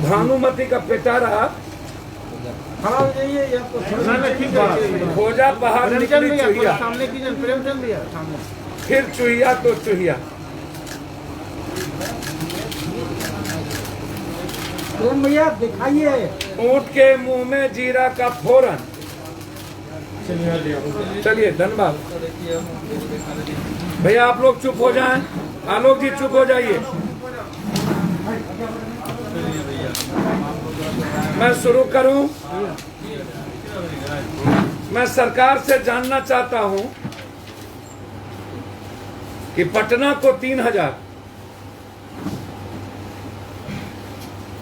भानुमति का पिटारा खोजा पहाड़ निकली चुहिया, सामने कीजिए, प्रेमचंद भैया सामने। फिर चुहिया तो चुहिया। प्रेम भैया दिखाइए। ऊंट के मुंह में जीरा का फोरन। चलिए धन्यवाद भैया, आप लोग चुप हो जाएं। आलोक जी चुप हो जाइए। मैं शुरू करूं। मैं सरकार से जानना चाहता हूं कि पटना को 3000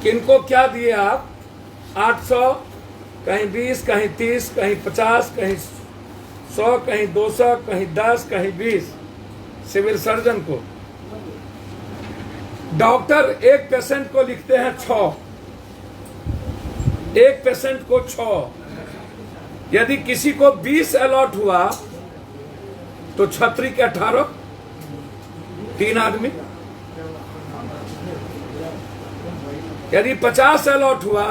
किनको क्या दिए आप? 800, कहीं 20, कहीं 30, कहीं 50, कहीं 100, कहीं 200, कहीं 10, कहीं 20 सिविल सर्जन को। डॉक्टर एक पेशेंट को लिखते हैं 6, एक पेशेंट को 6। यदि किसी को 20 अलॉट हुआ तो छतरी के 18, 3 आदमी। यदि 50 अलॉट हुआ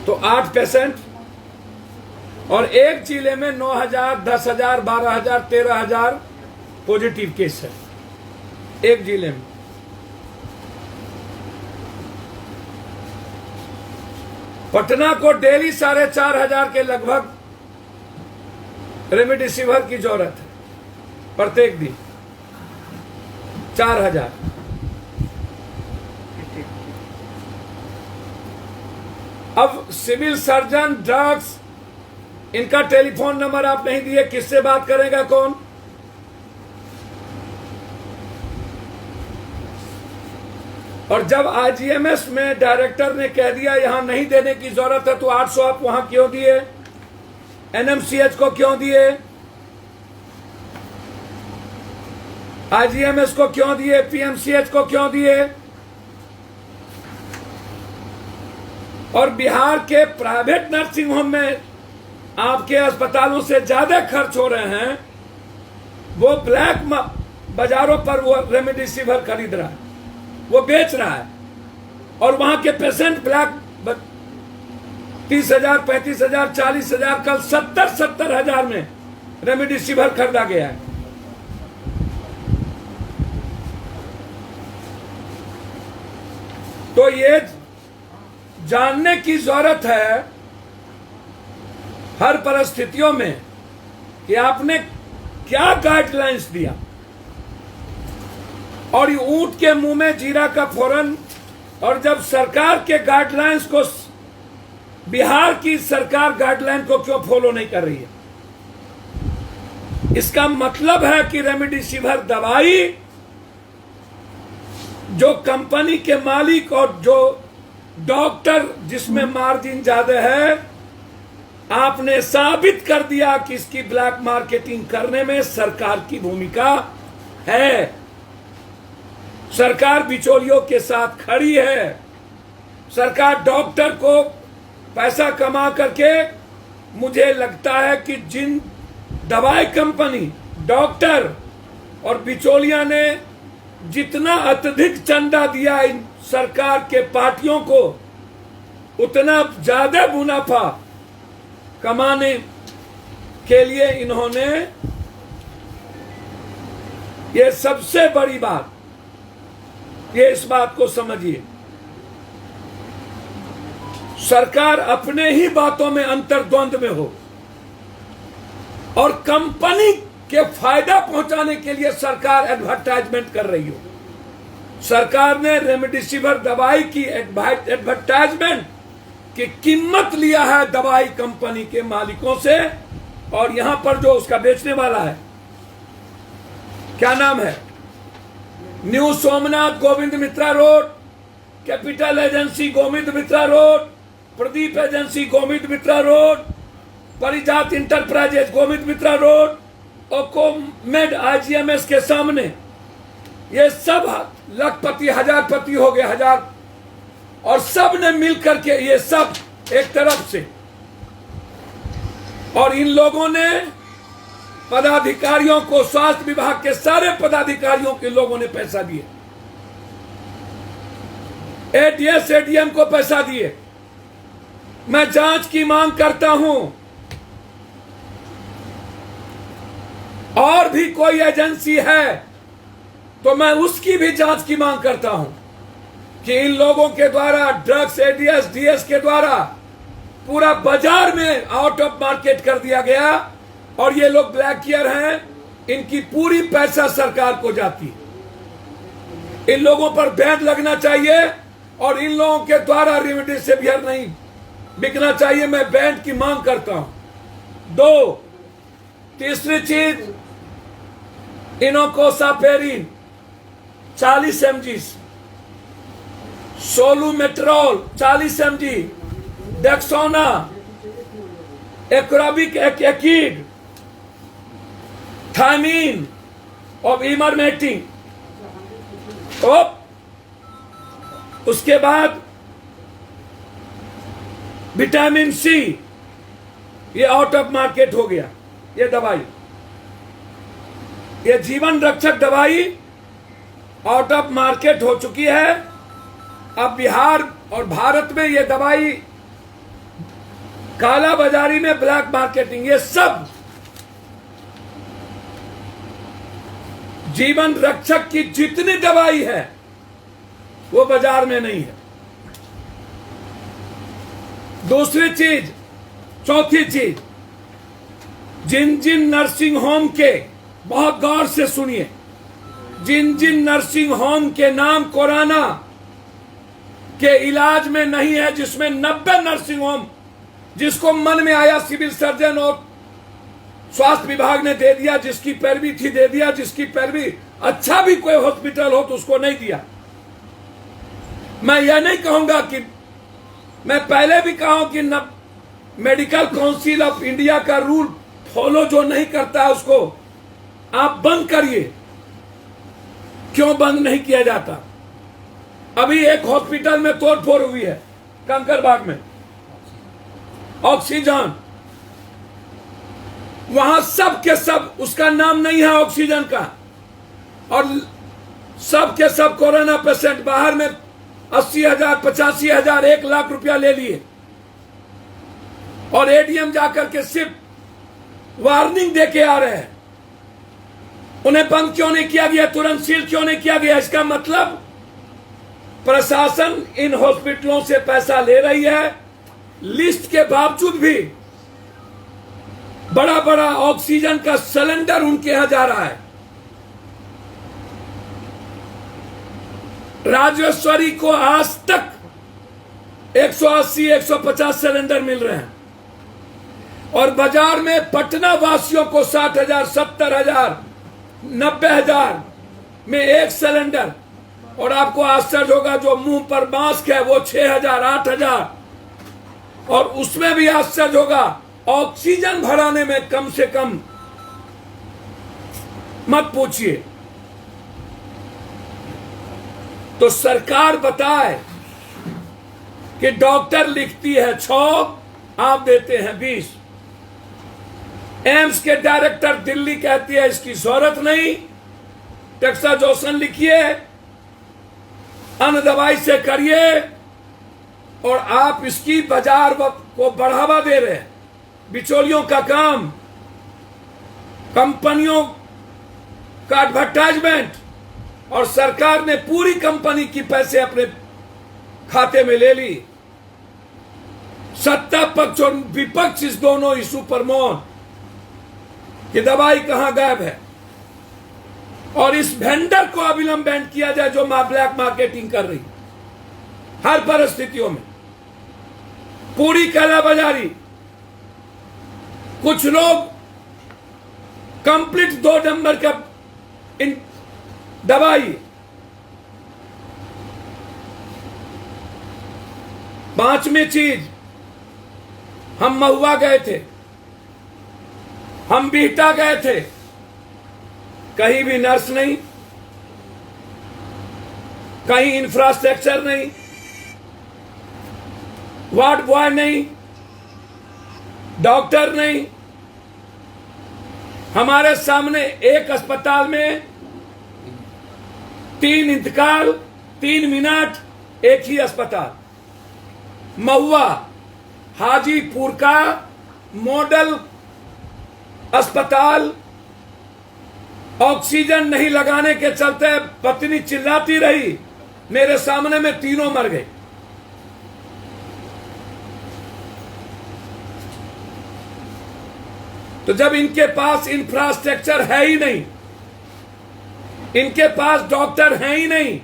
तो 8 पेशेंट, और एक जिले में 9000, 10,000, 12,000, 13,000 पॉजिटिव केस है एक जिले में। पटना को डेली 4,500 के लगभग रेमडेसिविर की जरूरत है प्रत्येक दिन, 4,000। अब सिविल सर्जन, ड्रग्स, इनका टेलीफोन नंबर आप नहीं दिए, किससे बात करेगा कौन? और जब आईजीएमएस में डायरेक्टर ने कह दिया यहां नहीं देने की जरूरत है तो 800 आप वहां क्यों दिए? एनएमसीएच को क्यों दिए? आईजीएमएस को क्यों दिए? पीएमसीएच को क्यों दिए? और बिहार के प्राइवेट नर्सिंग होम में आपके अस्पतालों से ज्यादा खर्च हो रहे हैं, वो ब्लैक बाजारों पर वो रेमडेसिविर खरीद रहा है, वो बेच रहा है, और वहां के पेशेंट ब्लैक 30,000, 35,000, 40,000, कल 70,000 में रेमडेसिविर खरीदा गया है। तो ये जानने की जरूरत है हर परिस्थितियों में कि आपने क्या गाइडलाइंस दिया। और ये ऊंट के मुंह में जीरा का फोरन। और जब सरकार के गाइडलाइंस को, बिहार की सरकार गाइडलाइन को क्यों फॉलो नहीं कर रही है? इसका मतलब है कि रेमडेसिविर दवाई जो कंपनी के मालिक और जो डॉक्टर जिसमें मार्जिन ज्यादा है, आपने साबित कर दिया कि इसकी ब्लैक मार्केटिंग करने में सरकार की भूमिका है। सरकार बिचौलियों के साथ खड़ी है। सरकार डॉक्टर को पैसा कमा करके, मुझे लगता है कि जिन दवाई कंपनी, डॉक्टर और बिचौलिया ने जितना अत्यधिक चंदा दिया इन सरकार के पार्टियों को, उतना ज्यादा मुनाफा कमाने के लिए इन्होंने, ये सबसे बड़ी बात, ये इस बात को समझिए, सरकार अपने ही बातों में अंतर्द्वंद में हो और कंपनी के फायदा पहुंचाने के लिए सरकार एडवर्टाइजमेंट कर रही हो। सरकार ने रेमडेसिविर दवाई की एडवर्टाइजमेंट की कीमत लिया है दवाई कंपनी के मालिकों से, और यहां पर जो उसका बेचने वाला है, क्या नाम है, new Somnath Govind Mitra road, capital agency Govind Mitra road, Pradeep agency Govind Mitra road, परिजात enterprises Govind Mitra road, ओकोमेड IGMS के सामने, ये सब लखपति हजारपति हो गए, हजार, और सब ने मिलकर के ये सब एक तरफ से, और इन लोगों ने पदाधिकारियों को, स्वास्थ्य विभाग के सारे पदाधिकारियों के लोगों ने पैसा दिए एडीएस एडीएम को पैसा दिए। मैं जांच की मांग करता हूं। और भी कोई एजेंसी है तो मैं उसकी भी जांच की मांग करता हूं कि इन लोगों के द्वारा ड्रग्स एडीएस डीएस के द्वारा पूरा बाजार में आउट ऑफ मार्केट कर दिया गया और ये लोग ब्लैकियर हैं। इनकी पूरी पैसा सरकार को जाती है। इन लोगों पर बैन लगना चाहिए और इन लोगों के द्वारा रेमडेसिवियर नहीं बिकना चाहिए। मैं बैन की मांग करता हूं। 2, तीसरी चीज, इनोकोसापेरिन 40 mg, सोलूमेट्रोल 40 mg, डेक्सोना, एक्रोबिक एकीड, थाइमीन और इमरमेक्टिन। उसके बाद विटामिन सी, ये आउट ऑफ मार्केट हो गया। ये दवाई, ये जीवन रक्षक दवाई आउट ऑफ मार्केट हो चुकी है। अब बिहार और भारत में ये दवाई काला बाजारी में, ब्लैक मार्केटिंग, ये सब जीवन रक्षक की जितनी दवाई है वो बाजार में नहीं है। दूसरी चीज, चौथी चीज, जिन जिन नर्सिंग होम के, बहुत गौर से सुनिए, जिन जिन नर्सिंग होम के नाम कोरोना के इलाज में नहीं है, जिसमें 90 नर्सिंग होम, जिसको मन में आया सिविल सर्जन और स्वास्थ्य विभाग ने दे दिया, जिसकी पैरवी थी दे दिया, जिसकी पैरवी अच्छा भी कोई हॉस्पिटल हो तो उसको नहीं दिया। मैं यह नहीं कहूंगा कि, मैं पहले भी कहा हूं कि मेडिकल काउंसिल ऑफ इंडिया का रूल फॉलो जो नहीं करता है उसको आप बंद करिए। क्यों बंद नहीं किया जाता? अभी एक हॉस्पिटल में तोड़फोड़ हुई है कंकरबाग में, ऑक्सीजन, वहां सब के सब, उसका नाम नहीं है ऑक्सीजन का, और सब के सब कोरोना पेशेंट बाहर में 80,000, 85,000, 1 लाख रुपया ले लिए और एडीएम जाकर के सिर्फ वार्निंग दे के आ रहे हैं। उन्हें बंद क्यों नहीं किया गया, तुरंत सील क्यों नहीं किया गया? इसका मतलब प्रशासन इन हॉस्पिटलों से पैसा ले रही है, लिस्ट के बावजूद भी बड़ा बड़ा ऑक्सीजन का सिलेंडर उनके यहां जा रहा है। राजेश्वरी को आज तक 180, 150 सिलेंडर मिल रहे हैं और बाजार में पटना वासियों को 60,000, 70,000, 90,000 में एक सिलेंडर। और आपको आश्चर्य होगा, जो मुंह पर मास्क है वो 6,000, 8,000, और उसमें भी आश्चर्य होगा ऑक्सीजन भराने में कम से कम मत पूछिए। तो सरकार बताए कि डॉक्टर लिखती है 6, आप देते हैं 20। एम्स के डायरेक्टर दिल्ली कहती है इसकी जरूरत नहीं, टैक्साजोशन लिखिए, अन्य दवाई से करिए, और आप इसकी बाजार को बढ़ावा दे रहे हैं। बिचौलियों का काम, कंपनियों का एडवर्टाइजमेंट, और सरकार ने पूरी कंपनी की पैसे अपने खाते में ले ली। सत्ता पक्ष और विपक्ष इस दोनों इशू पर मौन कि दवाई कहां गायब है, और इस वेंडर को अविलंब बैन किया जाए जो ब्लैक मार्केटिंग कर रही हर परिस्थितियों में, पूरी कालाबाजारी। कुछ लोग कंप्लीट 2 नंबर का इन दवाई। 5वीं चीज, हम महुआ गए थे, हम बिहटा गए थे, कहीं भी नर्स नहीं, कहीं इंफ्रास्ट्रक्चर नहीं, वार्ड बॉय नहीं, डॉक्टर नहीं। हमारे सामने एक अस्पताल में 3 इंतकाल, 3 मिनट, एक ही अस्पताल। महुआ हाजीपुर का मॉडल अस्पताल, ऑक्सीजन नहीं लगाने के चलते पत्नी चिल्लाती रही, मेरे सामने में तीनों मर गए। तो जब इनके पास इंफ्रास्ट्रक्चर है ही नहीं, इनके पास डॉक्टर हैं ही नहीं,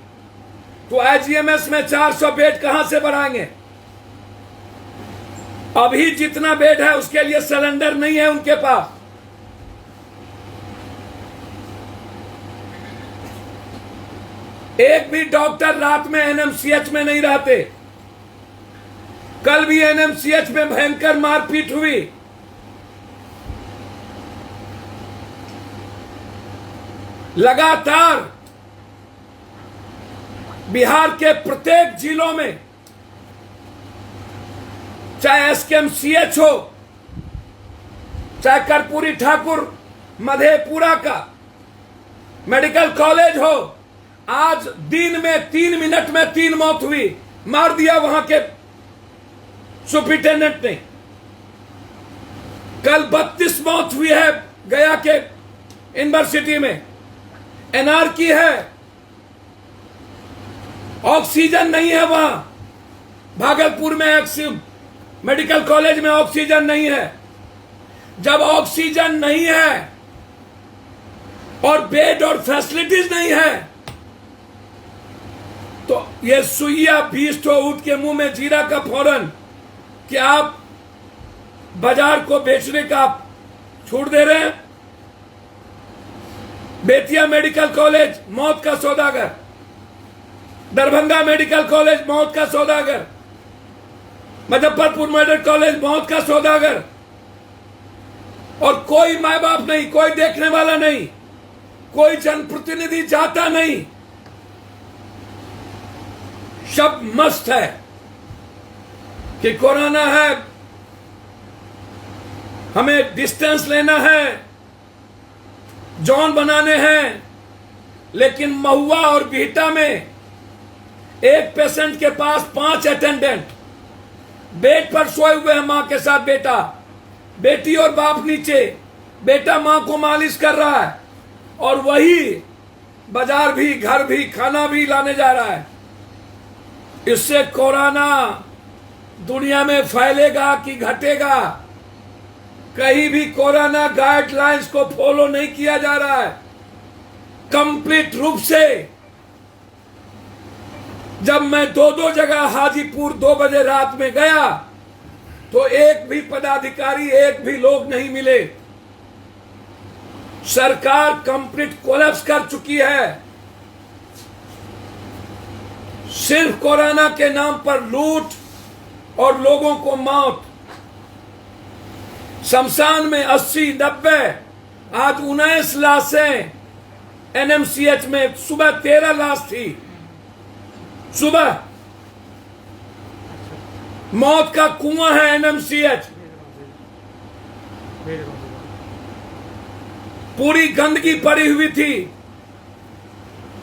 तो आईजीएमएस में 400 बेड कहां से बढ़ाएंगे? अभी जितना बेड है उसके लिए सिलेंडर नहीं है उनके पास। एक भी डॉक्टर रात में एनएमसीएच में नहीं रहते। कल भी एनएमसीएच में भयंकर मारपीट हुई। लगातार बिहार के प्रत्येक जिलों में, चाहे एसकेएमसीएच हो, चाहे कर्पूरी ठाकुर मधेपुरा का मेडिकल कॉलेज हो, आज दिन में 3 मिनट में 3 मौत हुई। मार दिया वहां के सुपरिटेंडेंट ने। कल 32 मौत हुई है गया के यूनिवर्सिटी में। एनआरकी है, ऑक्सीजन नहीं है वहां। भागलपुर में मेडिकल कॉलेज में ऑक्सीजन नहीं है। जब ऑक्सीजन नहीं है और बेड और फैसिलिटीज नहीं है, तो ये सुइया 20 ठो ऊंट के मुंह में जीरा का फौरन कि आप बाजार को बेचने का छूट दे रहे हैं। बेतिया मेडिकल कॉलेज मौत का सौदागर, दरभंगा मेडिकल कॉलेज मौत का सौदागर, मुजफ्फरपुर मेडिकल कॉलेज मौत का सौदागर, और कोई माँ बाप नहीं, कोई देखने वाला नहीं, कोई जनप्रतिनिधि जाता नहीं। सब मस्त है कि कोरोना है, हमें डिस्टेंस लेना है, जोन बनाने हैं। लेकिन महुआ और बिहटा में एक पेशेंट के पास 5 अटेंडेंट बेड पर सोए हुए हैं, मां के साथ बेटा, बेटी और बाप नीचे। बेटा मां को मालिश कर रहा है और वही बाजार भी, घर भी, खाना भी लाने जा रहा है। इससे कोरोना दुनिया में फैलेगा कि घटेगा? कहीं भी कोरोना गाइडलाइंस को फॉलो नहीं किया जा रहा है कंप्लीट रूप से। जब मैं 2 जगह हाजीपुर 2 बजे रात में गया तो एक भी पदाधिकारी, एक भी लोग नहीं मिले। सरकार कंप्लीट कोलैप्स कर चुकी है। सिर्फ कोरोना के नाम पर लूट और लोगों को मौत। शमशान में 80-90, आज 19 लाशें एनएमसीएच में। सुबह 13 लाश थी। सुबह मौत का कुआं है एनएमसीएच। पूरी गंदगी पड़ी हुई थी।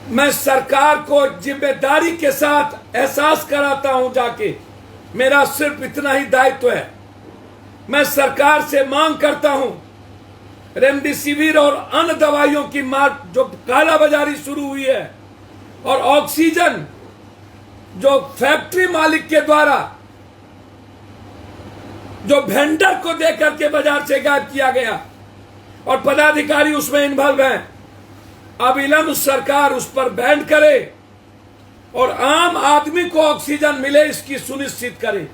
मैं सरकार को जिम्मेदारी के साथ एहसास कराता हूं जाके, मेरा सिर्फ इतना ही दायित्व है। मैं सरकार से मांग करता हूं, रेमडेसिविर और अन्य दवाइयों की जो कालाबाजारी शुरू हुई है, और ऑक्सीजन जो फैक्ट्री मालिक के द्वारा जो वेंडर को दे करके बाजार से गायब किया गया और पदाधिकारी उसमें इन्वॉल्व हैं, अविलंब सरकार उस पर बैन करे और आम आदमी को ऑक्सीजन मिले, इसकी सुनिश्चित करे।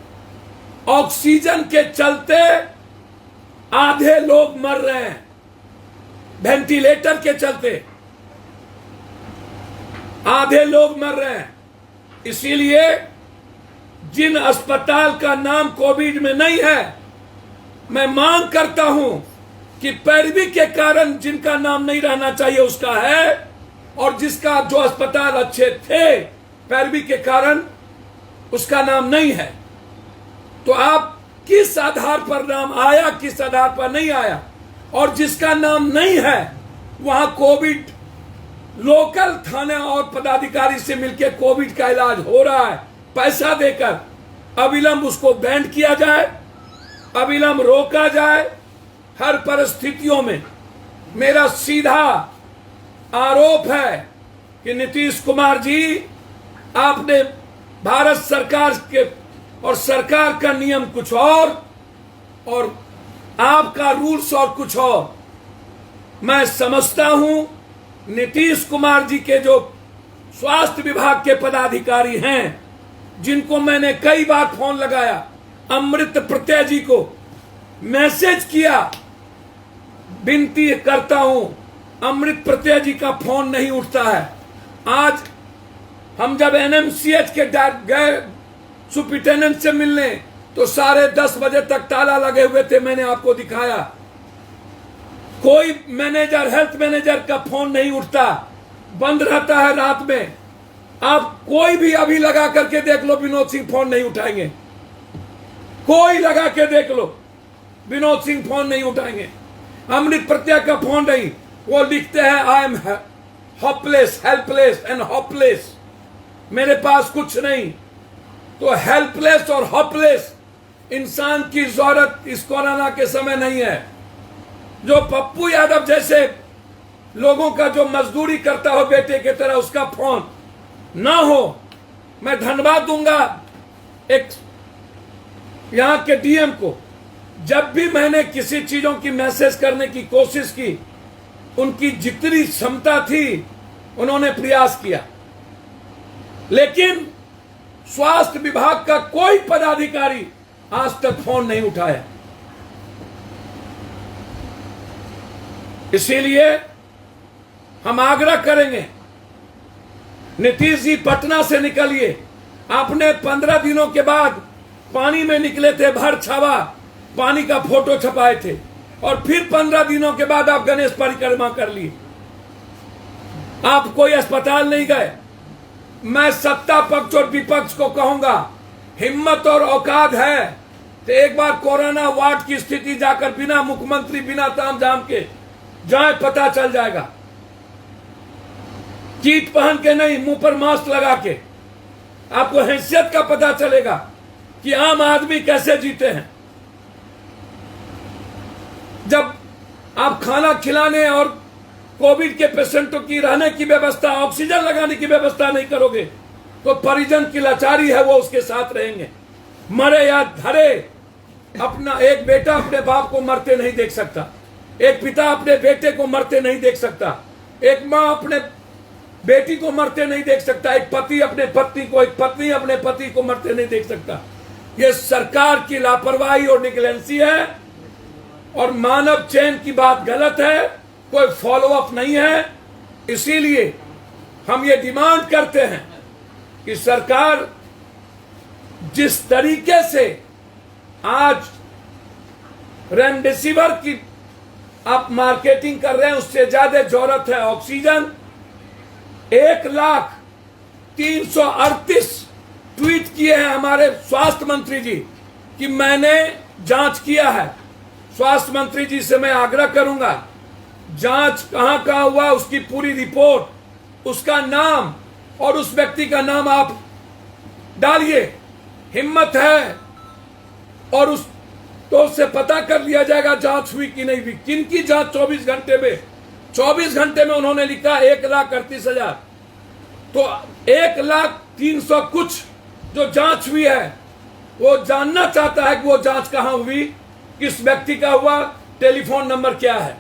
ऑक्सीजन के चलते आधे लोग मर रहे हैं, वेंटिलेटर के चलते आधे लोग मर रहे हैं। इसीलिए जिन अस्पताल का नाम कोविड में नहीं है, मैं मांग करता हूं कि पैरवी के कारण जिनका नाम नहीं रहना चाहिए उसका है, और जिसका जो अस्पताल अच्छे थे पैरवी के कारण उसका नाम नहीं है। तो आप किस आधार पर नाम आया, किस आधार पर नहीं आया, और जिसका नाम नहीं है वहां कोविड लोकल थाने और पदाधिकारी से मिलकर कोविड का इलाज हो रहा है, पैसा देकर अविलंब उसको बैंड किया जाए, अविलंब रोका जाए। हर परिस्थितियों में मेरा सीधा आरोप है कि नीतीश कुमार जी, आपने भारत सरकार के और सरकार का नियम कुछ और आपका रूल्स और कुछ और। मैं समझता हूं नीतीश कुमार जी के जो स्वास्थ्य विभाग के पदाधिकारी हैं, जिनको मैंने कई बार फोन लगाया, अमृत प्रत्यय जी को मैसेज किया, विनती करता हूं, अमृत प्रत्यय जी का फोन नहीं उठता है। आज हम जब एनएमसीएच के गए सुप्रिंटेंडेंट से मिलने तो 10:30 बजे तक ताला लगे हुए थे, मैंने आपको दिखाया। कोई मैनेजर, हेल्थ मैनेजर का फोन नहीं उठता, बंद रहता है रात में। आप कोई भी अभी लगा करके देख लो, विनोद सिंह फोन नहीं उठाएंगे। कोई लगा के देख लो, विनोद सिंह फोन नहीं उठाएंगे। अमृत प्रत्यय का फोन नहीं, वो लिखते हैं I am hopeless, helpless and hopeless, मेरे पास कुछ नहीं। तो हेल्पलेस और होपलेस इंसान की जरूरत इस कोरोना के समय नहीं है। जो पप्पू यादव जैसे लोगों का जो मजदूरी करता हो बेटे की तरह, उसका फोन ना हो। मैं धन्यवाद दूंगा एक यहां के डीएम को, जब भी मैंने किसी चीजों की मैसेज करने की कोशिश की, उनकी जितनी क्षमता थी उन्होंने प्रयास किया, लेकिन स्वास्थ्य विभाग का कोई पदाधिकारी आज तक फोन नहीं उठाया। इसीलिए हम आग्रह करेंगे, नीतीश जी पटना से निकलिए। आपने 15 दिनों के बाद पानी में निकले थे, भर छावा पानी का फोटो छपाए थे, और फिर 15 दिनों के बाद आप गणेश परिक्रमा कर लिए। आप कोई अस्पताल नहीं गए। मैं सत्ता पक्ष और विपक्ष को कहूंगा, हिम्मत और औकात है तो एक बार कोरोना वार्ड की स्थिति जाकर बिना मुख्यमंत्री, बिना ताम झाम के जाए, पता चल जाएगा। किट पहन के नहीं, मुंह पर मास्क लगा के आपको हैसियत का पता चलेगा कि आम आदमी कैसे जीते हैं। जब आप खाना खिलाने और कोविड के पेशेंटों की रहने की व्यवस्था, ऑक्सीजन लगाने की व्यवस्था नहीं करोगे तो परिजन की लाचारी है, वो उसके साथ रहेंगे, मरे या धरे। अपना एक बेटा अपने बाप को मरते नहीं देख सकता, एक पिता अपने बेटे को मरते नहीं देख सकता, एक माँ अपने बेटी को मरते नहीं देख सकता, एक पति अपने पत्नी को, एक पत्नी अपने पति को मरते नहीं देख सकता। ये सरकार की लापरवाही और निगलेंसी है, और मानव चयन की बात गलत है, कोई फॉलो अप नहीं है। इसीलिए हम ये डिमांड करते हैं कि सरकार जिस तरीके से आज रेमडेसिविर की आप मार्केटिंग कर रहे हैं, उससे ज्यादा जरूरत है ऑक्सीजन। 1,338 ट्वीट किए हैं हमारे स्वास्थ्य मंत्री जी कि मैंने जांच किया है। स्वास्थ्य मंत्री जी से मैं आग्रह करूंगा, जांच कहां कहां हुआ, उसकी पूरी रिपोर्ट, उसका नाम और उस व्यक्ति का नाम आप डालिए। हिम्मत है और उस तो उससे पता कर लिया जाएगा जांच हुई कि नहीं हुई। किनकी जांच 24 घंटे में, 24 घंटे में उन्होंने लिखा 1,38,000, तो 1,03,000 कुछ जो जांच हुई है, वो जानना चाहता है कि वो जांच कहां हुई, किस व्यक्ति का हुआ, टेलीफोन नंबर क्या है।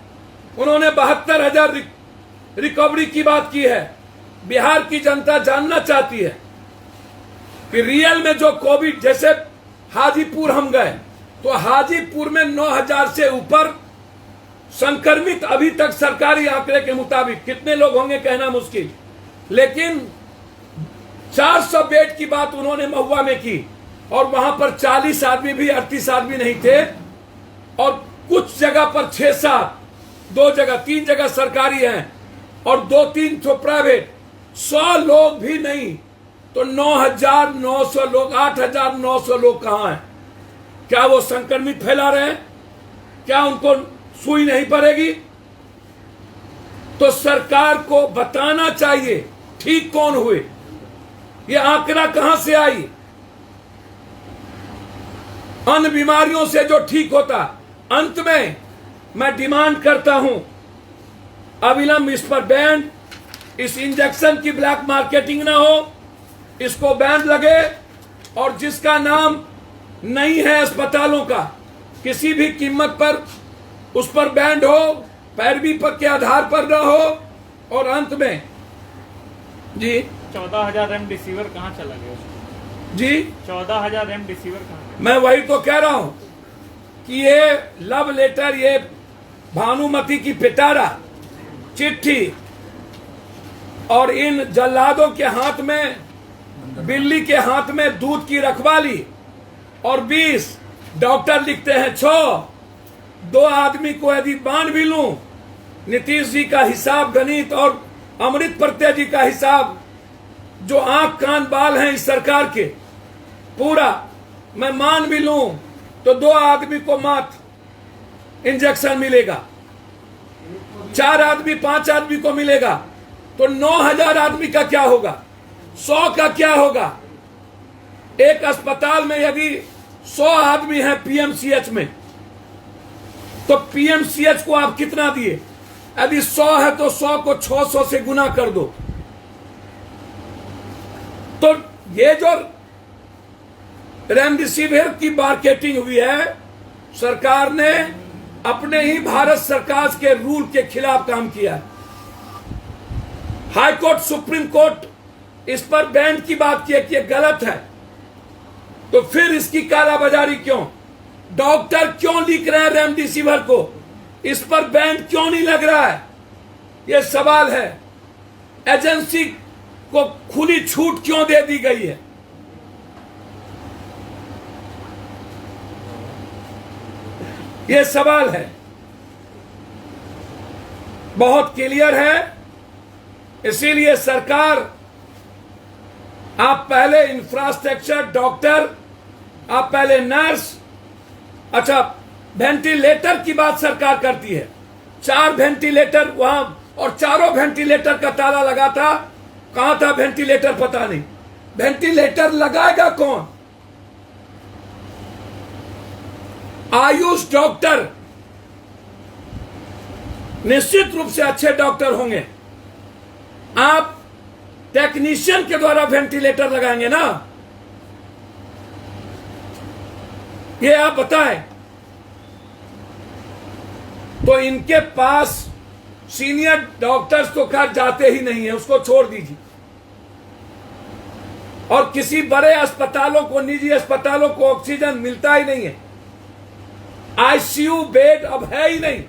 उन्होंने 72,000 रिकवरी की बात की है। बिहार की जनता जानना चाहती है कि रियल में जो कोविड, जैसे हाजीपुर हम गए तो हाजीपुर में 9,000 से ऊपर संक्रमित अभी तक सरकारी आंकड़े के मुताबिक, कितने लोग होंगे कहना मुश्किल, लेकिन 400 बेड की बात उन्होंने महुआ में की, और वहां पर 40 आदमी भी, 38 आदमी नहीं थे, और कुछ जगह पर 6-7, 2 जगह 3 जगह सरकारी हैं और 2-3 तो प्राइवेट, 100 लोग भी नहीं तो 9,900 लोग, 8,900 लोग कहां हैं? क्या वो संक्रमित फैला रहे हैं? क्या उनको सुई नहीं पड़ेगी? तो सरकार को बताना चाहिए ठीक कौन हुए, ये आंकड़ा कहां से आई। अन्य बीमारियों से जो ठीक होता। अंत में मैं डिमांड करता हूं अविलंब इस पर बैन, इस इंजेक्शन की ब्लैक मार्केटिंग ना हो, इसको बैन लगे और जिसका नाम नहीं है अस्पतालों का किसी भी कीमत पर उस पर बैन हो, पैरवी पर के आधार पर ना हो। और अंत में जी 14,000 रेमडेसिविर कहाँ चला गया जी 14,000 रेमडेसिविर कहाँ गया? मैं वही तो कह रहा हूं कि ये लव लेटर, ये भानुमति की पिटारा चिट्ठी और इन जल्लादों के हाथ में, बिल्ली के हाथ में दूध की रखवाली, और 20 डॉक्टर लिखते हैं 6, 2 आदमी को यदि बांध भी लूं, नीतीश जी का हिसाब गणित और अमृत प्रत्यय जी का हिसाब, जो आंख कान बाल हैं इस सरकार के, पूरा मैं मान भी लूं तो 2 आदमी को मात्र इंजेक्शन मिलेगा, 4 आदमी 5 आदमी को मिलेगा, तो 9,000 आदमी का क्या होगा, 100 का क्या होगा। एक अस्पताल में यदि 100 आदमी है पीएमसीएच में, तो पीएमसीएच को आप कितना दिए, यदि 100 है तो 100 को 600 से गुना कर दो। तो ये जो रेमडेसिविर की मार्केटिंग हुई है, सरकार ने अपने ही भारत सरकार के रूल के खिलाफ काम किया है। हाई कोर्ट, सुप्रीम कोर्ट इस पर बैन की बात की कि ये गलत है, तो फिर इसकी कालाबाजारी क्यों? डॉक्टर क्यों लिख रहे हैं रेमडेसिविर को, इस पर बैन क्यों नहीं लग रहा है, ये सवाल है। एजेंसी को खुली छूट क्यों दे दी गई है? ये सवाल है, बहुत क्लियर है। इसीलिए सरकार, आप पहले इंफ्रास्ट्रक्चर, डॉक्टर, आप पहले नर्स, अच्छा वेंटिलेटर की बात सरकार करती है, 4 वेंटिलेटर वहां, और चारों वेंटिलेटर का ताला लगा था, कहां था वेंटिलेटर पता नहीं। वेंटिलेटर लगाएगा कौन? आयुष डॉक्टर निश्चित रूप से अच्छे डॉक्टर होंगे, आप टेक्नीशियन के द्वारा वेंटिलेटर लगाएंगे ना, ये आप बताएं। तो इनके पास सीनियर डॉक्टर्स तो खैर जाते ही नहीं है, उसको छोड़ दीजिए। और किसी बड़े अस्पतालों को, निजी अस्पतालों को ऑक्सीजन मिलता ही नहीं है, आईसीयू बेड अब है ही नहीं,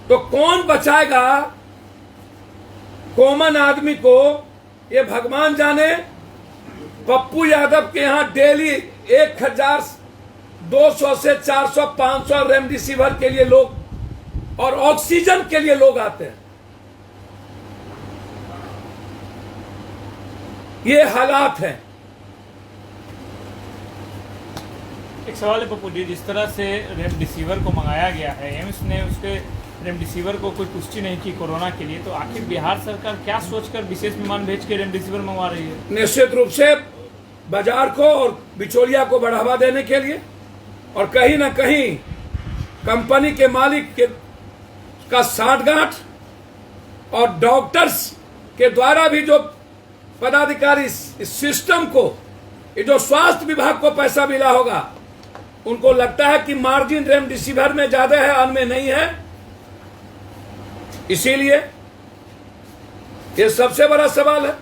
तो कौन बचाएगा कॉमन आदमी को? ये भगवान जाने। पप्पू यादव के यहां डेली 1,200 से 400 500 रेमडेसिविर के लिए लोग और ऑक्सीजन के लिए लोग आते हैं। ये हालात हैं। एक सवाल है पप्पू जी, जिस तरह से रेमडेसिविर को मंगाया गया है, एम्स ने उसके रेमडेसिविर को कोई पुष्टि नहीं की कोरोना के लिए, तो आखिर बिहार सरकार क्या सोचकर विशेष विमान भेज के रेमडेसिविर मंगवा रही है? निश्चित रूप से बाजार को और बिचौलिया को बढ़ावा देने के लिए, और कहीं ना कहीं कंपनी के मालिक के का साठगांठ, और डॉक्टर्स के द्वारा भी जो पदाधिकारी इस सिस्टम को, ये जो स्वास्थ्य विभाग को पैसा मिला होगा, उनको लगता है कि मार्जिन रेमडेसिविर में ज्यादा है, अन्य में नहीं है। इसीलिए ये सबसे बड़ा सवाल है,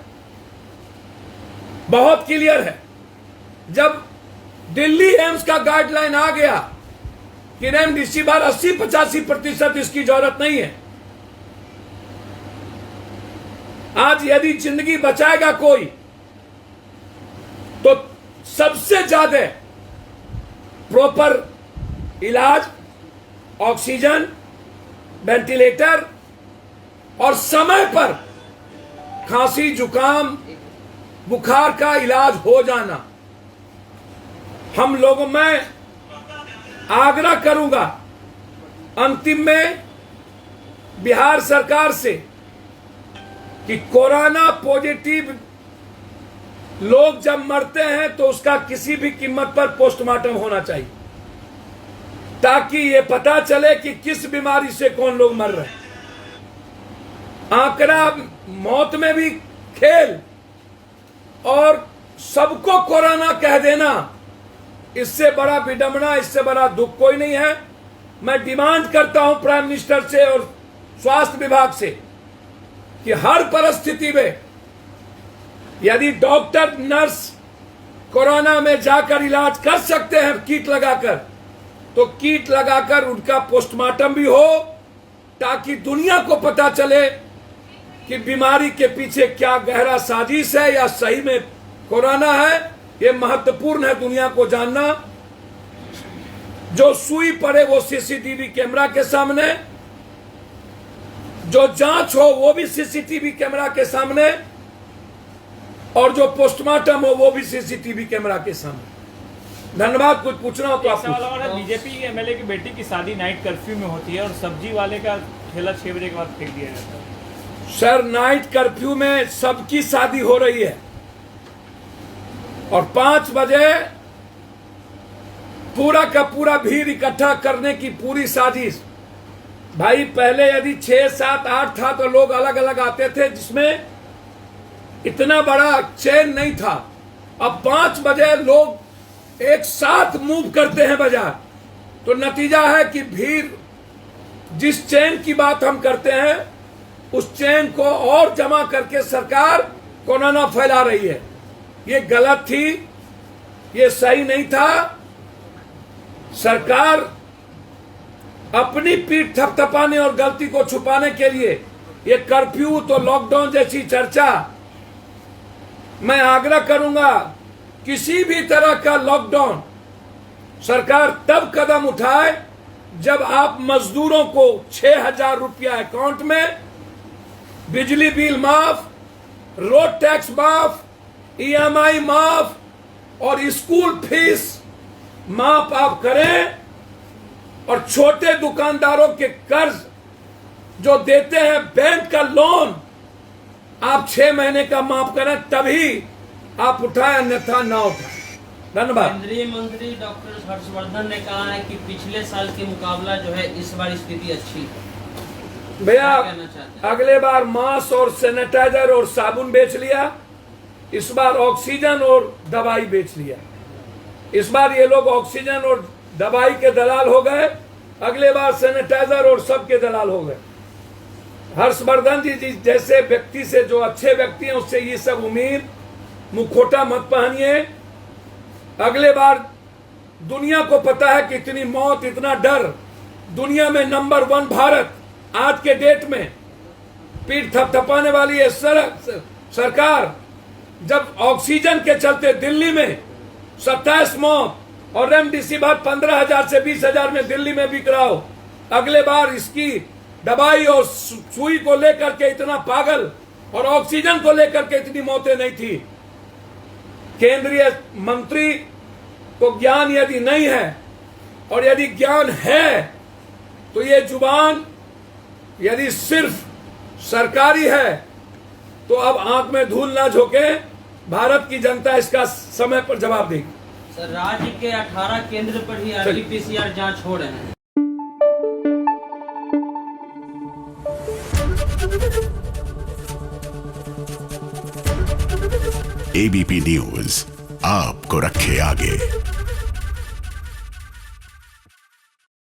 बहुत क्लियर है। जब दिल्ली एम्स का गाइडलाइन आ गया कि रेमडेसिविर 80-85% इसकी जरूरत नहीं है, आज यदि जिंदगी बचाएगा कोई, तो सबसे ज्यादा प्रॉपर इलाज, ऑक्सीजन, वेंटिलेटर और समय पर खांसी, जुकाम, बुखार का इलाज हो जाना। हम लोगों, मैं आग्रह करूंगा, अंतिम में बिहार सरकार से कि कोरोना पॉजिटिव लोग जब मरते हैं तो उसका किसी भी कीमत पर पोस्टमार्टम होना चाहिए, ताकि ये पता चले कि किस बीमारी से कौन लोग मर रहे हैं। आंकड़ा मौत में भी खेल और सबको कोरोना कह देना, इससे बड़ा विडंबना, इससे बड़ा दुख कोई नहीं है। मैं डिमांड करता हूं प्राइम मिनिस्टर से और स्वास्थ्य विभाग से कि हर परिस्थिति में यदि डॉक्टर नर्स कोरोना में जाकर इलाज कर सकते हैं किट लगाकर, तो किट लगाकर उनका पोस्टमार्टम भी हो, ताकि दुनिया को पता चले कि बीमारी के पीछे क्या गहरा साजिश है या सही में कोरोना है। ये महत्वपूर्ण है दुनिया को जानना। जो सुई पड़े वो सीसीटीवी कैमरा के सामने, जो जांच हो वो भी सीसीटीवी कैमरा के सामने, और जो पोस्टमार्टम हो वो भी सीसीटीवी कैमरा के सामने। धन्यवाद। कुछ पूछना हो तो आप सवाल और है, बीजेपी एमएलए की बेटी की शादी नाइट कर्फ्यू में होती है और सब्जी वाले का ठेला 6 बजे के बाद फेंक दिया जाता है। सर, नाइट कर्फ्यू में सबकी शादी हो रही है और 5 बजे पूरा का पूरा भीड़ इकट्ठा करने की पूरी साजिश। भाई पहले यदि 6, 7, 8 था तो लोग अलग अलग आते थे, जिसमें इतना बड़ा चेन नहीं था। अब 5 बजे लोग एक साथ मूव करते हैं बाजार, तो नतीजा है कि भीड़, जिस चेन की बात हम करते हैं उस चेन को और जमा करके सरकार कोरोना फैला रही है। ये गलत थी, ये सही नहीं था। सरकार अपनी पीठ थपथपाने और गलती को छुपाने के लिए ये कर्फ्यू तो लॉकडाउन जैसी चर्चा, मैं आग्रह करूंगा किसी भी तरह का लॉकडाउन सरकार तब कदम उठाए जब आप मजदूरों को 6,000 रुपया अकाउंट में, बिजली बिल माफ, रोड टैक्स माफ, EMI माफ और स्कूल फीस माफ आप करें, और छोटे दुकानदारों के कर्ज जो देते हैं बैंक का लोन आप 6 महीने का माफ करें, तभी आप उठाएं, अन्यथा ना उठाएं। धन्यवाद। केंद्रीय मंत्री डॉक्टर हर्षवर्धन ने कहा है कि पिछले साल के मुकाबला जो है इस बार स्थिति अच्छी है। भैया क्या कहना चाहते हैं? अगले बार मास्क और सैनिटाइजर और साबुन बेच लिया, इस बार ऑक्सीजन और दवाई बेच लिया। इस बार ये लोग ऑक्सीजन और दवाई के दलाल हो गए, अगले बार सैनिटाइजर और सब के दलाल हो गए। हर्षवर्धन जी जैसे व्यक्ति से, जो अच्छे व्यक्ति हैं, उससे ये सब उम्मीद, मुखोटा मत पहनिए। अगले बार दुनिया को पता है कि इतनी मौत, इतना डर, दुनिया में नंबर 1 भारत आज के डेट में। पीठ थपथपाने वाली है सरकार। जब ऑक्सीजन के चलते दिल्ली में 27 मौत और रेमडेसिविर 15,000 से 20,000 में दिल्ली में बिक रहा हो, अगले बार इसकी दवाई और सुई को लेकर के इतना पागल और ऑक्सीजन को लेकर के इतनी मौतें नहीं थी। केंद्रीय मंत्री को ज्ञान यदि नहीं है, और यदि ज्ञान है तो ये जुबान यदि सिर्फ सरकारी है तो अब आंख में धूल ना झोंके, भारत की जनता इसका समय पर जवाब देगी। सर, राज्य के 18 केंद्र पर ही RT-PCR जांच हो रहे हैं। ABP न्यूज आपको रखे आगे।